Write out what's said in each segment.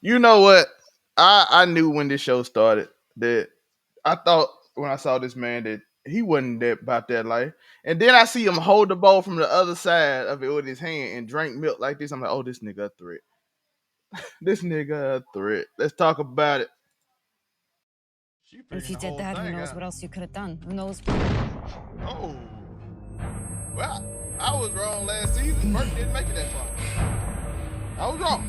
You know what? I knew when this show started that I thought when I saw this man that he wasn't that about that life. And then I see him hold the ball from the other side of it with his hand and drink milk like this. I'm like, oh, this nigga a threat. This nigga a threat. Let's talk about it. She And if figuring you the did whole that, who thing knows out. what else you could have done? Who knows? Oh. Well, I was wrong last season. Burke didn't make it that far. I was wrong.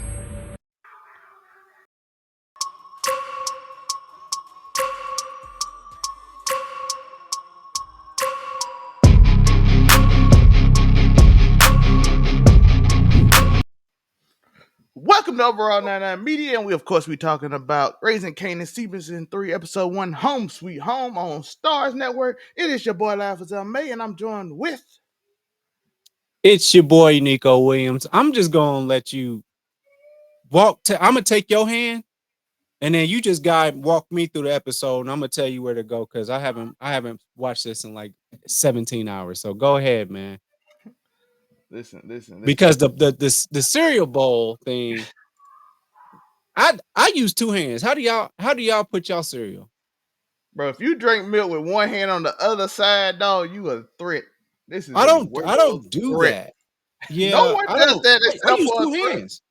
Welcome to Overall 99 Media, and we, of course, we talking about Raising Kanan Season 3, Episode 1, Home Sweet Home on STARZ Network. It is your boy, Lafazelle May, and I'm joined with... It's your boy, Nico Williams. I'm just going to let you I'm going to take your hand, and then you just walk me through the episode, and I'm going to tell you where to go, because I haven't watched this in like 17 hours. So go ahead, man. Listen. Because the cereal bowl thing, I use two hands. How do y'all put y'all cereal? Bro, if you drink milk with one hand on the other side, dog, you a threat. This is I a don't do threat. that. No Yeah, one does that I except use for a two threat. hands.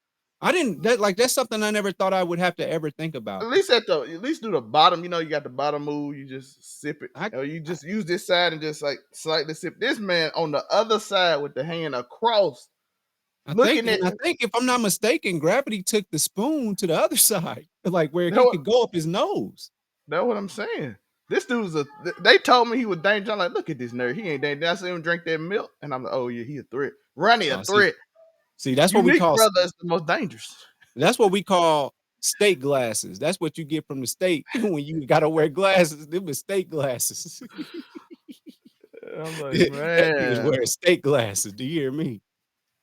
That's something I never thought I would have to ever think about. At least do the bottom. You know, you got the bottom move. You just sip it, I or you just use this side and just like slightly sip. This man on the other side with the hand across, looking at I think if I'm not mistaken, Gravity took the spoon to the other side, like where that. he could go up his nose. That's what I'm saying. This dude's a. They told me he was dangerous. I'm like, look at this nerd. He ain't dangerous. I see him drink that milk, and I'm like, oh yeah, he a threat. Ronnie a Oh, threat. see, that's what we Unique call brother is the most dangerous. that's what we call steak glasses. That's what you get from the state when you gotta wear glasses. Them was steak glasses. I'm like, That he was man, wearing steak glasses. Do you hear me?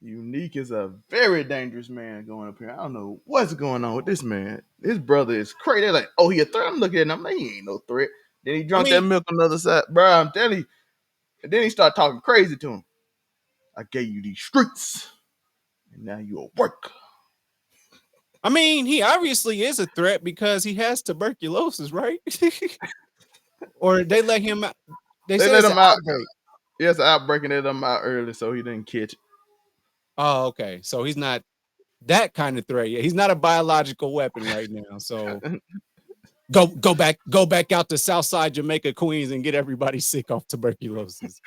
Unique is a very dangerous man going up here. I don't know what's going on with this man. His brother is crazy. They're like, oh, he a threat. I'm looking at him. I'm like, he ain't no threat. Then he I drunk that mean, milk on the other side, bro. I'm telling you. And then he started talking crazy to him. I gave you these streets, and now you a work. he obviously is a threat because he has tuberculosis, right? Or they let him out. They They said let it's an him out. outbreak. He has an outbreak and they let him out early, so he didn't catch it. Oh, okay. So he's not that kind of threat. Yeah, he's not a biological weapon right now. So go back out to Southside Jamaica, Queens, and get everybody sick off tuberculosis.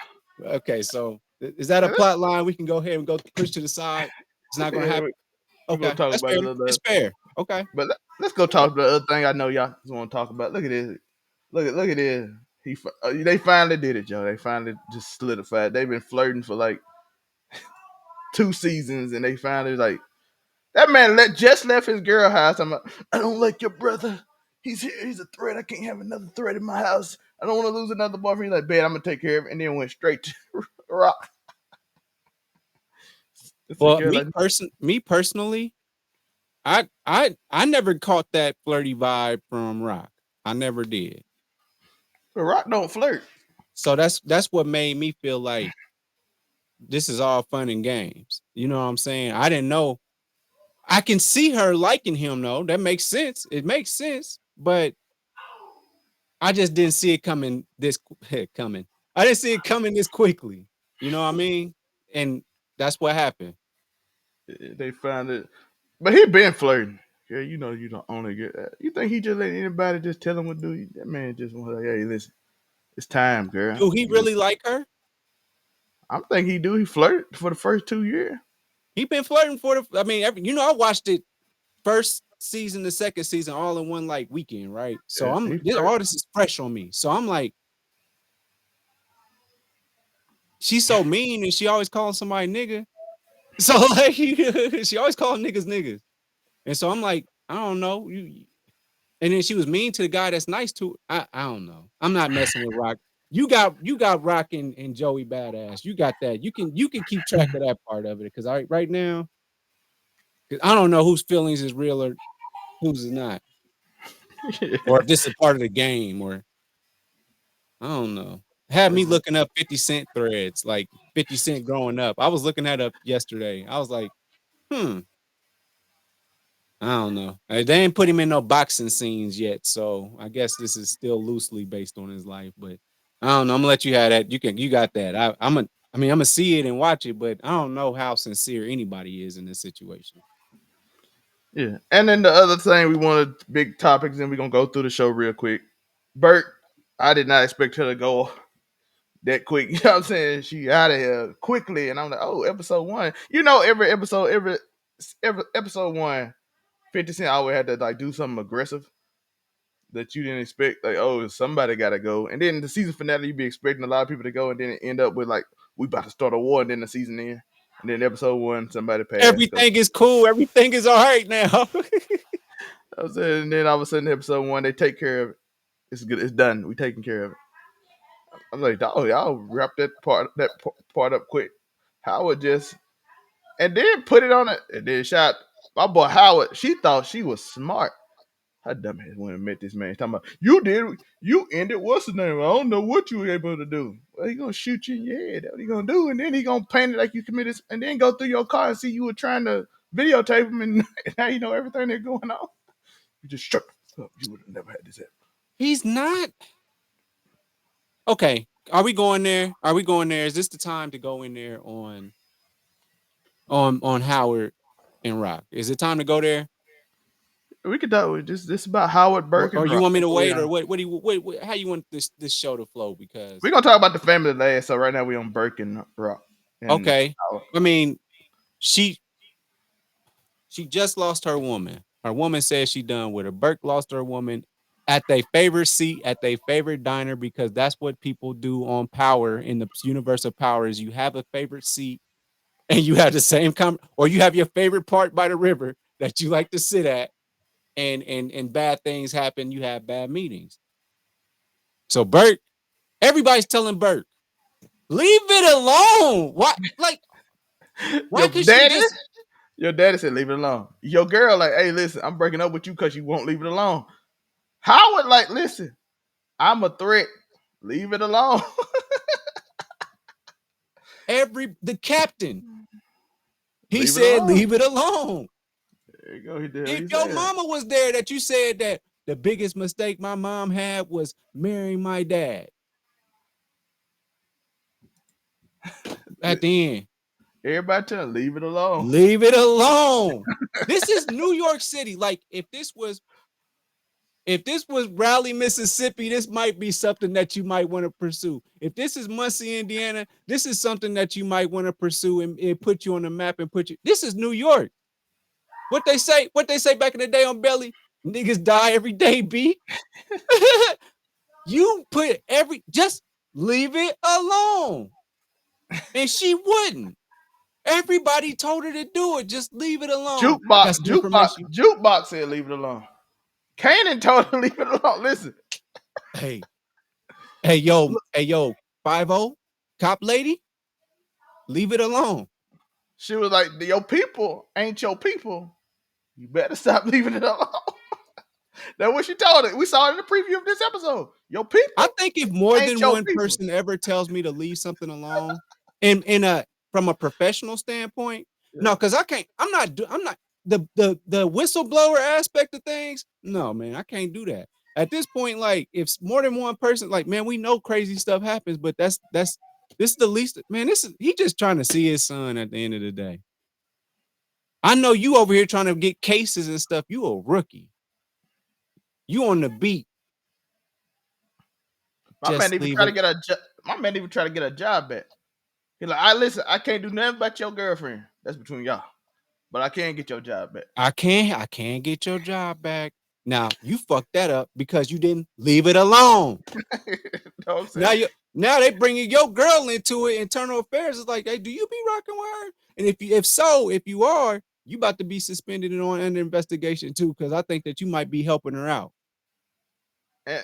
Okay, so is that a plot line we can go ahead and go push to the side? It's not going to Yeah, happen. we're gonna Okay, talk that's about fair. it a little It's bit. fair. Okay, But let's go talk about the other thing I know y'all just want to talk about. Look at this. Look at this. They finally did it, Joe. They finally just solidified. They've been flirting for like 2 seasons, and they finally like that man just left his girl house. I'm like, I don't like your brother. He's here. He's a threat. I can't have another threat in my house. I don't want to lose another boyfriend. He's like, bad. I'm gonna take care of it, and then went straight to Rock. It's a well, girl like, me personally, I never caught that flirty vibe from Rock. I never did. Rock don't flirt. So that's what made me feel like this is all fun and games. You know what I'm saying? I didn't know. I can see her liking him though. That makes sense. It makes sense, but I just didn't see it coming coming. I didn't see it coming this quickly. You know what I mean? And that's what happened. They found it, but he been flirting. Yeah, you know you don't only get that. You think he just let anybody just tell him what to do? That man just was like, hey, listen, it's time, girl. Do he really like her? I'm think he do. He flirted for the first 2 years. He been flirting for the. I watched it first season, the second season, all in one like weekend, right? So Yeah, all this is fresh on me. So I'm like, she's so mean and she always calling somebody nigga. So like she always calling niggas niggas. And so I'm like, I don't know. And then she was mean to the guy that's nice to her. I don't know. I'm not messing with Rock. You got Rock and Joey Badass. You got that. You can keep track of that part of it. Cause right now, I don't know whose feelings is real or whose is not. Or if this is part of the game, or I don't know. Had me looking up 50 Cent threads, like 50 Cent growing up. I was looking that up yesterday. I was like, I don't know. They ain't put him in no boxing scenes yet, so I guess this is still loosely based on his life. But I don't know. I'm gonna let you have that. You got that. I'm gonna see it and watch it, but I don't know how sincere anybody is in this situation. Yeah. And then the other thing we wanted big topics, and we're gonna go through the show real quick. Bert, I did not expect her to go that quick. You know what I'm saying? She out of here quickly, and I'm like, oh, episode one. You know, every episode one, 50 Cent always had to like do something aggressive that you didn't expect. Like, oh, somebody gotta go. And then the season finale, you'd be expecting a lot of people to go, and then it end up with like, we about to start a war, and then the season end. And then episode one, somebody passed. So Everything is cool. Everything is all right now. I was saying, and then all of a sudden, episode one, they take care of it. It's good. It's done. We taking care of it. I'm like, oh, y'all wrap that part up quick. Howard just and then put it on it and then shot my boy Howard. She thought she was smart. Her dumb ass went and met this man. Talking about you ended what's the name? I don't know what you were able to do. Well, he gonna shoot you in your head. That's what he gonna do, and then he gonna paint it like you committed, and then go through your car and see you were trying to videotape him, and now you know everything that's going on. You just shut up. You would have never had this happen. He's not. Okay. Are we going there? Are we going there? Is this the time to go in there on Howard and Rock? Is it time to go there? We could talk with this about Howard Burke Or and you Rock. want me to That's what we wait, or on. what do you how you want this show to flow? We're Because gonna talk about the family last. So right now we on Burke and Rock and okay, Howard. I mean, she just lost her woman. Her woman says she done with her. Burke lost her woman at their favorite seat, at their favorite diner, because that's what people do on Power in the universe of Power is you have a favorite seat and you have the same or you have your favorite part by the river that you like to sit at, and bad things happen, you have bad meetings. So Burke, everybody's telling Burke, leave it alone. Why? Like, why Your could she daddy, just your daddy said leave it alone. Your girl like, hey, listen, I'm breaking up with you because you won't leave it alone. Howard like, listen, I'm a threat. Leave it alone. the captain? He Leave it said, alone. leave it alone. There you go. He did what If he your said. mama was there, that you said that the biggest mistake my mom had was marrying my dad. At the end, Everybody tell him, leave it alone. leave it alone. This is New York City. Like, if this was Raleigh, Mississippi, this might be something that you might want to pursue. If this is Muncie, Indiana, this is something that you might want to pursue and put you on the map and put you. This is New York. What they say back in the day on Belly, niggas die every day, B. You just leave it alone. And she wouldn't. Everybody told her to do it. Just leave it alone. Jukebox, That's jukebox, information. jukebox said leave it alone. Kanan told her to leave it alone. Listen, Hey, hey, yo, 50, cop lady, leave it alone. she was like, your people ain't your people. You better stop leaving it alone. That's what she told it. We saw it in the preview of this episode. Your I people think if more ain't than your one people. person ever tells me to leave something alone, in a from a professional standpoint, Yeah. no, because I can't. I'm not the whistleblower aspect of things. No, man, I can't do that. At this point, like if more than one person, like man, we know crazy stuff happens, but this is the least. Man, he just trying to see his son at the end of the day. I know you over here trying to get cases and stuff. You a rookie. You on the beat. My man Just even leave try to it. get my man even try to get a job back. He like, I listen, I can't do nothing about your girlfriend. That's between y'all. But I can get your job back. I can't get your job back. Now you fucked that up because you didn't leave it alone. You know what I'm Now saying? now they bringing your girl into it. Internal affairs is like, hey, do you be rocking with her? And if you are, you about to be suspended and on under investigation too, because I think that you might be helping her out. And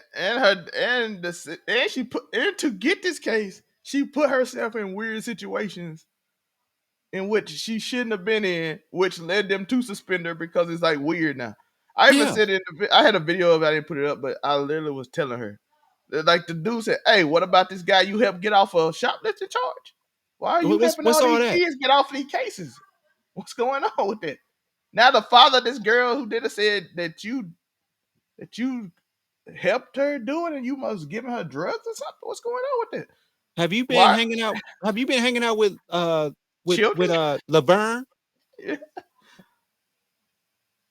she put and to get this case, she put herself in weird situations in which she shouldn't have been in, which led them to suspend her because it's like weird now. I even Yeah. said I had a video of it, I didn't put it up, but I literally was telling her. Like the dude said, hey, what about this guy you helped get off a shoplifting charge? Why are you helping What's all all these that? kids get off these cases? What's going on with that? Now the father of this girl who did it said that you helped her do it and you must give her drugs or something. What's going on with that? Have you been Why hanging out? Have you been hanging out with children? Laverne? Yeah.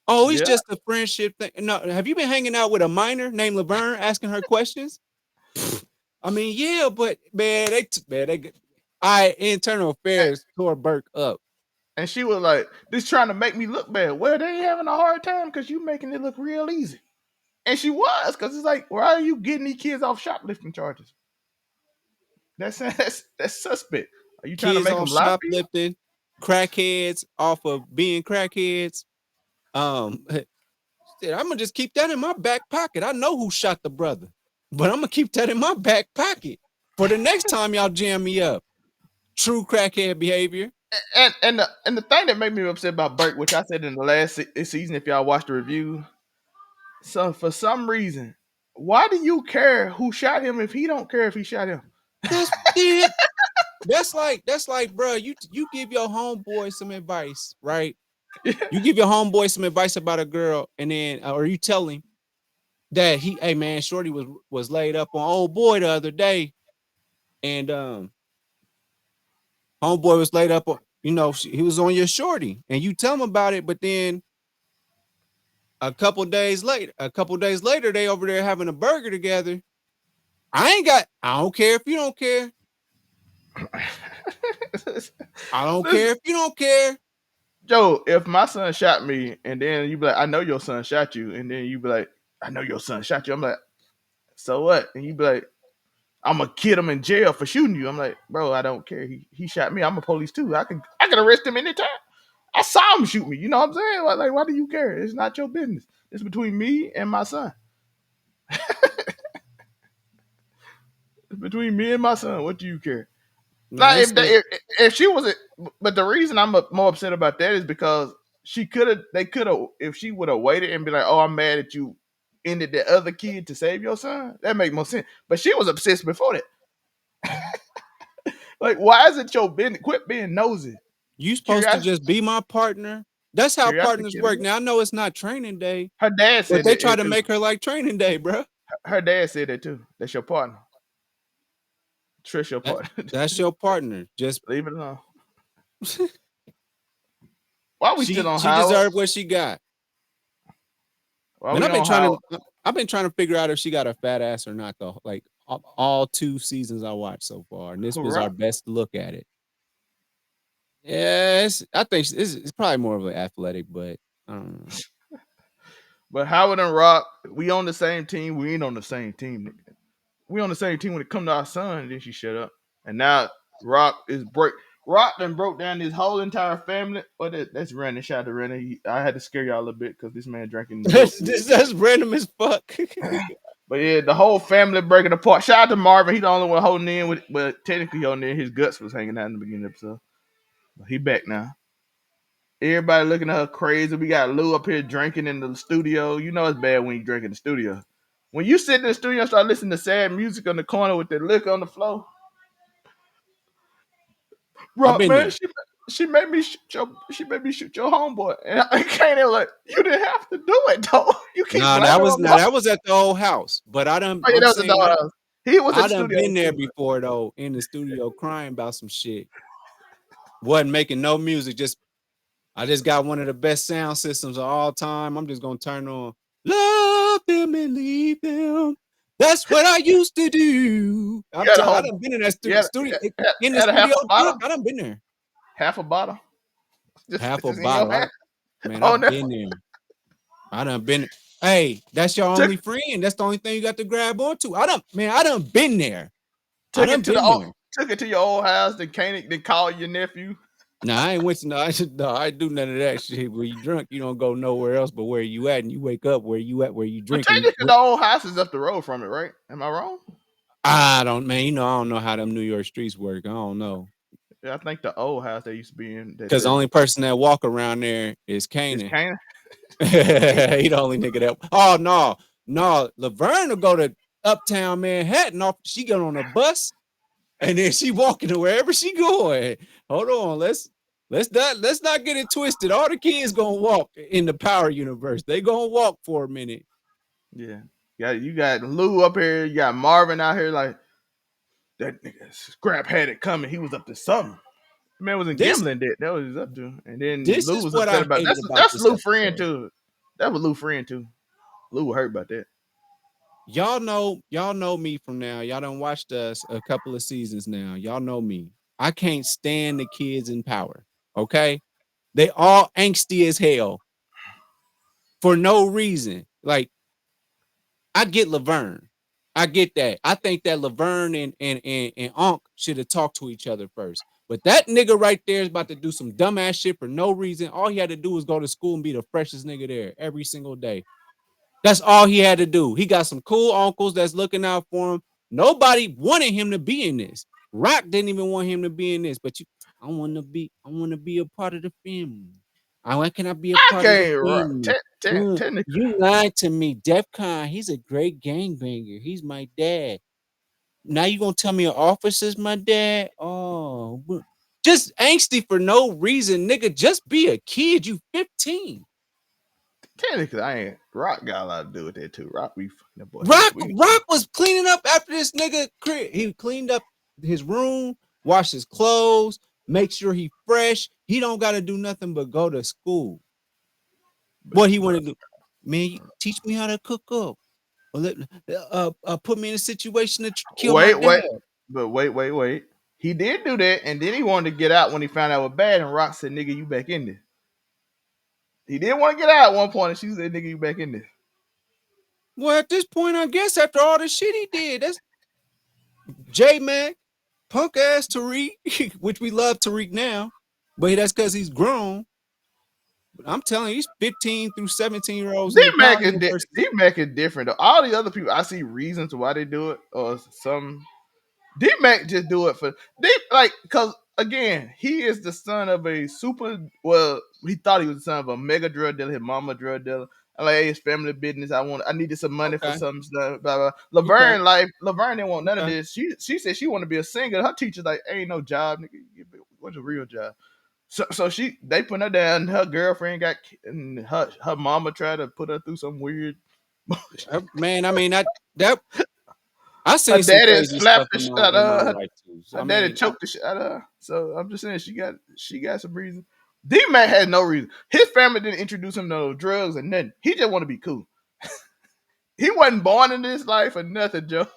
Oh, it's Yeah. just a friendship thing. No, have you been hanging out with a minor named Laverne, asking her questions? I mean, yeah, but man, I internal affairs tore Burke up. And she was like, "This trying to make me look bad." Well, they ain't having a hard time because you making it look real easy. And she was, because it's like, why are you getting these kids off shoplifting charges? That's suspect. Are you trying to Kids make off them lie for you? shoplifting, crackheads off of being crackheads. Shit, I'm gonna just keep that in my back pocket. I know who shot the brother, but I'm gonna keep that in my back pocket for the next time y'all jam me up. True crackhead behavior. And the thing that made me upset about Burke, which I said in the last season, if y'all watched the review, so for some reason, why do you care who shot him if he don't care if he shot him? That's it. That's like, bro. You give your homeboy some advice, right? You give your homeboy some advice about a girl, and then or you tell him that hey man, Shorty was laid up on old boy the other day, and homeboy was laid up on, he was on your Shorty, and you tell him about it, but then a couple days later, they over there having a burger together. I don't care if you don't care. I don't Listen, care if you don't care. Joe, if my son shot me and then you be like, I know your son shot you, and then you be like, I know your son shot you. I'm like, so what? And you be like, I'm gonna kid him in jail for shooting you. I'm like, bro, I don't care. He shot me. I'm a police too. I can arrest him anytime. I saw him shoot me. You know what I'm saying? Like, why do you care? It's not your business. It's between me and my son. It's between me and my son. What do you care? No, Now, they said if she was, but the reason I'm more upset about that is because they could have, if she would have waited and be like, oh, I'm mad at you, ended the other kid to save your son. That make more sense. But she was obsessed before that. Like, why is it your business? Quit being nosy. you supposed to Curiosity, just be my partner. That's how curiosity partners killed work. her. Now I know it's not training day, Her dad but said they that try to too. make her like training day, bro. Her dad said that too. That's your partner. Trish, your That, partner. that's your partner. Just Leave it alone. Why we still on she Howard? deserved what she got. Why Man, we on Howard? I've been trying to figure out if she got a fat ass or not though. Like all 2 seasons I watched so far, and this Who was our rock? best look at it. Yes, I think it's probably more of an athletic, but I don't know. But Howard and Rock, we on the same team. We ain't on the same team. Nigga. We on the same team when it come to our son. And then she shut up. And now Rock is break. Rock done broke down his whole entire family. But that's Rennie. Shout out to Rennie. I had to scare y'all a little bit because this man drinking milk. That's random as fuck. But yeah, the whole family breaking apart. Shout out to Marvin. He the only one holding in with, but technically on there, his guts was hanging out in the beginning of the episode. But he back now. Everybody looking at her crazy. We got Lou up here drinking in the studio. You know it's bad when you drink in the studio. When you sit in the studio and start listening to sad music on the corner with the liquor on the floor, I've Rock been man, there. she made me shoot your homeboy, and I came in like you didn't have to do it though. You keep Nah, blaming on Mark. that was at the old house. But Oh yeah, I'm that was a saying dog. He was at I the done studio been there too. before though, in the studio crying about some shit. Wasn't making no music, I just got one of the best sound systems of all time. I'm just gonna turn on love them and leave them. That's what I used to do. You I'm had a telling I whole, done been in that you had, studio in the had a half studio a bottle, drunk. I done been there. half a bottle, Half a just in your bottle. hand. Man, Oh I've no, been there. I done been. Hey, that's your took only friend. That's the only thing you got to grab onto. I done been there. I took done it to been there. took it to your old house. Then can't then call your nephew. No, I ain't went to no. I do none of that shit. When you drunk, you don't go nowhere else but where you at, and you wake up where you at, where you But drinking. technically, the old house is up the road from it, right? Am I wrong? I don't, man. I don't know how them New York streets work. I don't know, Yeah, I think the old house they used to be in because the only person that walk around there is is Kanan. Canaan. He the only nigga that. Oh no, Laverne will go to Uptown Manhattan. She get on a bus and then she walking to wherever she going. Hold on, let's. let's not get it twisted. All the kids gonna walk in the Power universe. They gonna walk for a minute. Yeah. Yeah, you got Lou up here, you got Marvin out here like that nigga Scrap had it coming. He was up to something. Man was in This Gimlin that was up to. And then this Lou is was what upset I about hated that's about that's this Lou friend episode. too. That was Lou friend too. Lou was hurt about that. Y'all know me from now. Y'all done watched us a couple of seasons now. Y'all know me. I can't stand the kids in Power. Okay, they all angsty as hell for no reason. Like I get Laverne. I get that. I think that Laverne and Unc should have talked to each other first. But that nigga right there is about to do some dumbass shit for no reason. All he had to do was go to school and be the freshest nigga there every single day. That's all he had to do. He got some cool uncles that's looking out for him. Nobody wanted him to be in this. Rock didn't even want him to be in this. But I want to be a part of the family. Why can I be a I part of the can't family? technically You lied to me. Defcon, he's a great gangbanger. He's my dad. Now you gonna tell me an officer's my dad? Oh, just angsty for no reason, nigga. Just be a kid. You 15. technically I ain't Rock got a lot to do with that too. Rock be fucking that boy. Rock was cleaning up after this nigga crib. He cleaned up his room, washed his clothes, make sure he fresh. He don't got to do nothing but go to school. What he want to do? Man, teach me how to cook up. Or put me in a situation to kill my wait, dad. wait. But wait. He did do that, and then he wanted to get out when he found out it was bad, and Rock said, nigga, you back in this. He did want to get out at one point, and she said, nigga, you back in this. Well, at this point, I guess after all the shit he did, that's J Mac, punk ass Tariq, which we love Tariq now, but that's because he's grown. I'm telling you, these 15 through 17-year-olds in the Power universe. D-Mac is different. Though. All the other people, I see reasons why they do it, or some D-Mac just do it for because again, he is the son of a super. Well, he thought he was the son of a mega drug dealer. His mama drug dealer. And like, hey, it's family business. I needed some money for Okay, some stuff. Blah, blah. okay, Laverne didn't want none of okay. this. She said she wanted to be a singer. Her teacher's like, ain't no job, nigga. What's a real job? So they put her down. Her girlfriend and her mama tried to put her through some weird. Man, I mean that I Her seen some daddy crazy slapped stuff the in shit my out in my of her. life too. So, Her I daddy mean, choked the shit out of her. So I'm just saying she got some reason. D Man had no reason. His family didn't introduce him to no drugs and nothing. He just want to be cool. He wasn't born in this life or nothing, Joe.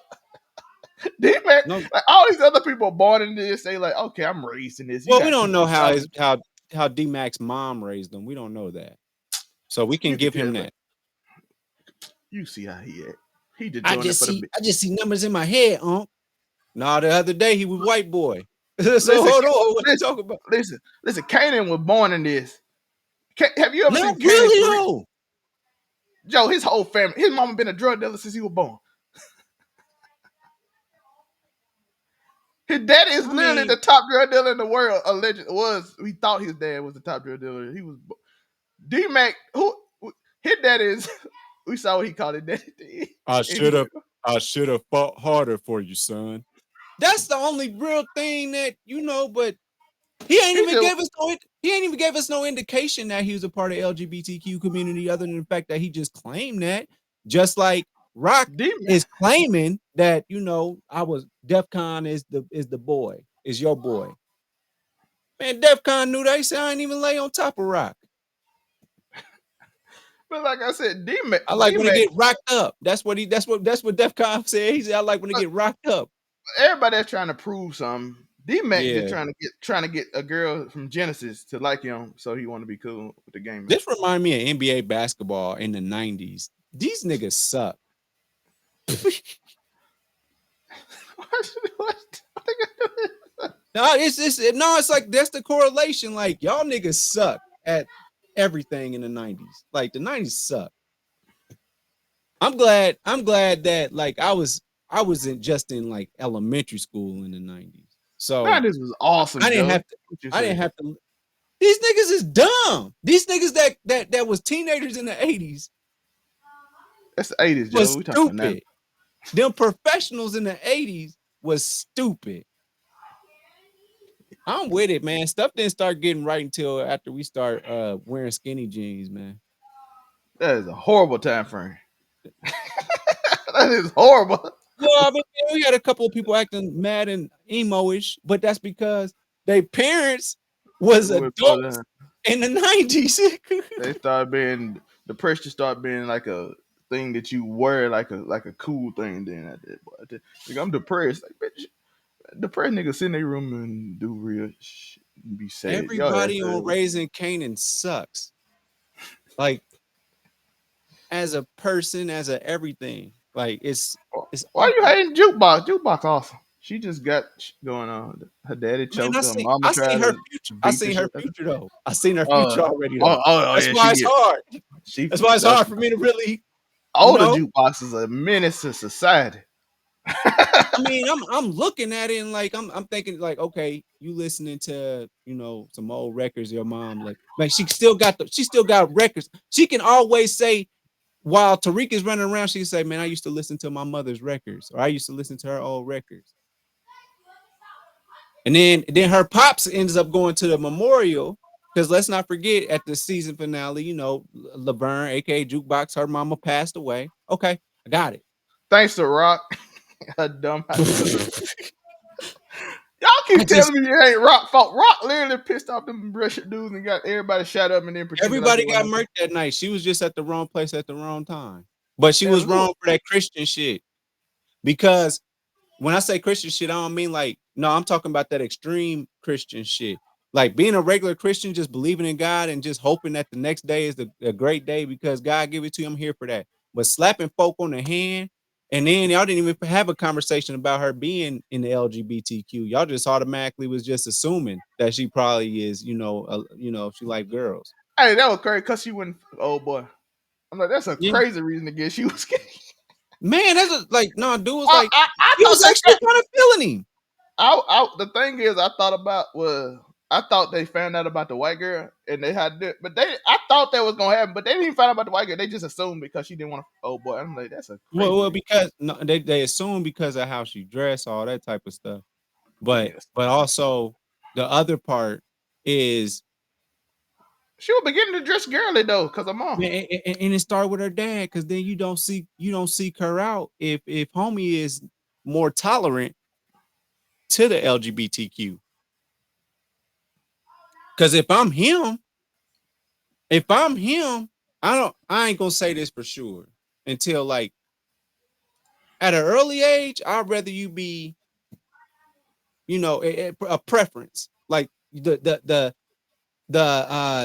D Man, no. like all these other people are born in this, they like, okay, I'm raised in this. You Well, we got don't people know how beside how D Mac's mom raised him. We don't know that, so we can you can give him tell, like, that. you see how he act. He just doing it for the I just see numbers in my head, No, the other day he was white boy. So listen, hold on, what you listen, talking about? listen. Kanan was born in this. Have you ever Not seen Kanan really 3? though. Joe, his whole family, his mama been a drug dealer since he was born. His daddy is I literally the mean, top drug dealer in the world. Alleged was we thought his dad was the top drug dealer. He was D Mac. Who his daddy is? We saw what he called it. Daddy. I And he should have I should have fought harder for you, son. That's the only real thing that but he ain't he even just gave us no indication that he was a part of LGBTQ community other than the fact that he just claimed that. Just like Rock D Mac. is claiming that, I was DEFCON is the boy, is your boy. Man, DEFCON knew that. He said I ain't even lay on top of Rock. But like I said, D Mac. I like D when it Mac. get rocked up. That's what DEFCON said. He said I like when it get rocked up. Everybody that's trying to prove something. D Mac just Yeah. trying to get a girl from Genesis to like him, so he want to be cool with the gaming. This remind me of NBA basketball in the 90s. These niggas suck. what? No, it's like that's the correlation. Like y'all niggas suck at everything in the 90s. Like the 90s suck. I'm glad that like I wasn't just in like elementary school in the 90s. Man, So this was awesome, I didn't Joe. have to What you I didn't say? have to these niggas is dumb. These niggas that was teenagers in the 80s That's the 80s, Joe. was We talking about now. stupid. Them professionals in the 80s was stupid. I'm with it, man. Stuff didn't start getting right until after we start wearing skinny jeans, man. That is a horrible time frame. That is horrible. Well, I mean, we had a couple of people acting mad and emo-ish, but that's because their parents was adults in the 90s. They started being depression started being like a thing that you wear like a cool thing. Then I did, boy. Like, I'm depressed. Like, bitch, depressed niggas sit in their room and do real shit and be sad. Y'all ass Everybody on Raising Kanan sucks. Like as a person, as a everything. Like it's Why you awful. hating Jukebox? Jukebox awesome. She just got going on. Her daddy Man, choked her. Mama I seen tried her to future. I beat the seen her shit out of her. future though. I seen her Oh, future already though. That's yeah, why she it's get hard. she That's why it's that's hard for me to really, you older know. Jukebox is a menace to society. I mean, I'm looking at it and like I'm thinking like, okay, you listening to some old records your mom like she still got records. She can always say while Tariq is running around, she can say, "Man, I used to listen to my mother's records, or I used to listen to her old records." And then her pops ends up going to the memorial because let's not forget at the season finale, Laverne, aka Jukebox, her mama passed away. Okay, I got it. Thanks to Rock. Her dumb ass. Y'all I keep just telling me it ain't Rock fault. Rock literally pissed off them Russian dudes and got everybody shut up and then pretended like Everybody it got wasn't happening. murked that night. She was just at the wrong place at the wrong time. But she And was look, wrong for that Christian shit. Because when I say Christian shit, I don't mean like, no, I'm talking about that extreme Christian shit. Like being a regular Christian, just believing in God and just hoping that the next day is a great day because God give it to you. I'm here for that. But slapping folk on the hand, and then y'all didn't even have a conversation about her being in the LGBTQ. Y'all just automatically was just assuming that she probably is, she like girls. hey, that was crazy because she wouldn't. Oh boy, I'm like, that's a Yeah. crazy reason to get she was. Man, like, no, dude was I, like, I, I he thought was they actually kind of feeling him. the thing is, I thought about was I thought they found out about the white girl and they had to, but I thought that was gonna happen, but they didn't even find out about the white girl. They just assumed because she didn't want to. Oh boy, I'm like, that's a crazy Well, reason. because no, they assume because of how she dressed, all that type of stuff. But Yes, also the other part is, she was beginning to dress girly though, cause of mom. man, and it started with her dad, because then you don't seek her out if homie is more tolerant to the LGBTQ. Because if I'm him, I ain't gonna say this for sure until like at an early age, I'd rather you be, a preference. Like the the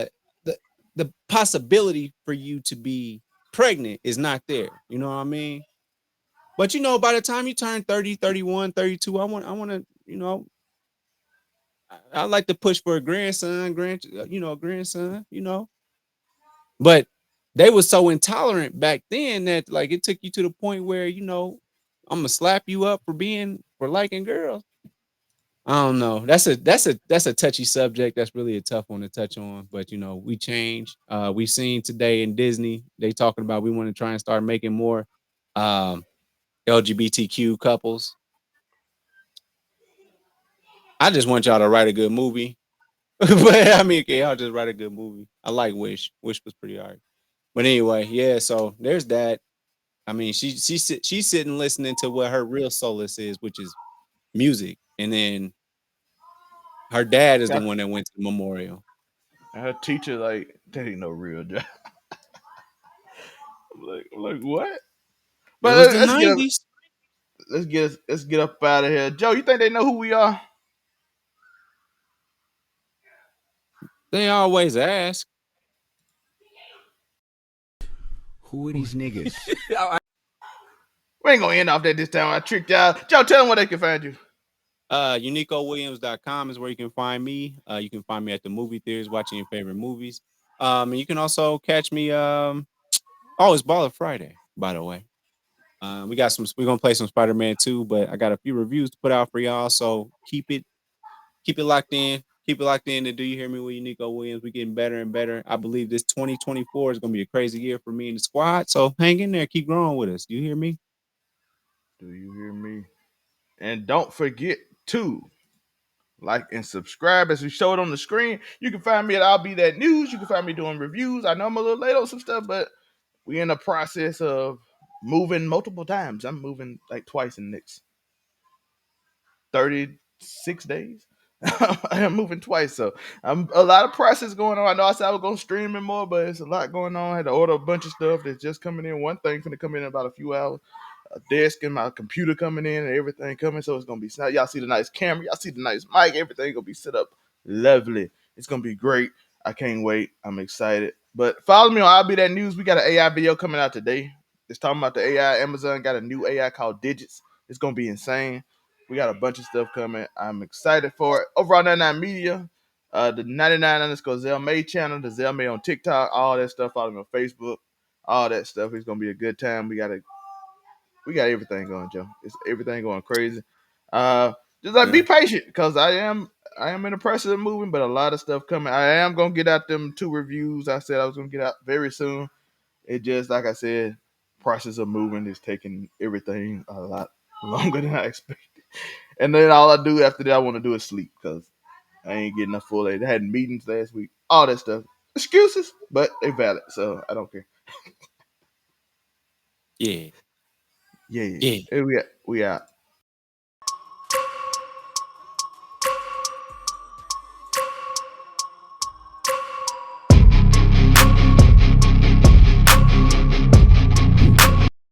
the possibility for you to be pregnant is not there. You know what I mean? But by the time you turn 30, 31, 32, I want to, I like to push for a grandson. But they were so intolerant back then that like it took you to the point where, I'm gonna slap you up for liking girls. I don't know. That's a touchy subject. That's really a tough one to touch on. But we change. We've seen today in Disney, they talking about we want to try and start making more um LGBTQ couples. I just want y'all to write a good movie. But I mean, okay, I'll just write a good movie. I like Wish. Wish was pretty hard. But anyway, yeah, so there's that. I mean, she's sitting listening to what her real solace is, which is music. And then her dad is the Yeah, one that went to the memorial. and her teacher like that ain't no real job. I'm like what? It But was the let's get up. 90s. Let's get up out of here. Joe, you think they know who we are? They always ask. Who are these niggas? We ain't gonna end off that this time. I tricked y'all. Joe, tell them where they can find you. UnicoWilliams.com is where you can find me. You can find me at the movie theaters watching your favorite movies. And you can also catch me. Oh, it's Baller Friday, by the way. We're gonna play some Spider-Man 2, but I got a few reviews to put out for y'all. So keep it locked in. Keep it locked in. And do you hear me with Unico Williams? We're getting better and better. I believe this 2024 is gonna be a crazy year for me and the squad. So hang in there, keep growing with us. Do you hear me? Do you hear me? And don't forget to like, and subscribe. As we showed on the screen, you can find me at I'll Be That News. You can find me doing reviews. I know I'm a little late on some stuff, but we in the process of moving multiple times. I'm moving like twice in the next 36 days. I am moving twice, so I'm a lot of process going on. I know I said I was gonna stream it more, but it's a lot going on. I had to order a bunch of stuff that's just coming in. One thing gonna come in about a few hours. A desk and my computer coming in and everything coming, so it's gonna be snap. Y'all see the nice camera, y'all see the nice mic, everything gonna be set up lovely. It's gonna be great. I can't wait. I'm excited. But follow me on I'll Be That News. We got an AI video coming out today. It's talking about the AI. Amazon got a new AI called Digits. It's gonna be insane. We got a bunch of stuff coming. I'm excited for it. Over on 99 Media, the 99 underscore Zell May channel, the Zell May on TikTok, all that stuff. Follow me on Facebook, all that stuff. It's gonna be a good time. We got everything going, Joe. It's everything going crazy. Uh, just like be Yeah. patient because I am in the process of moving, but a lot of stuff coming. I am gonna get out them 2 reviews. I said I was gonna get out very soon. It just like I said, process of moving is taking everything a lot longer than I expected. And then all I do after that, I want to do is sleep because I ain't getting enough full day. I had meetings last week, all that stuff. Excuses, but they valid, so I don't care. Yeah. Yeah, yeah. Yeah. Hey, we out.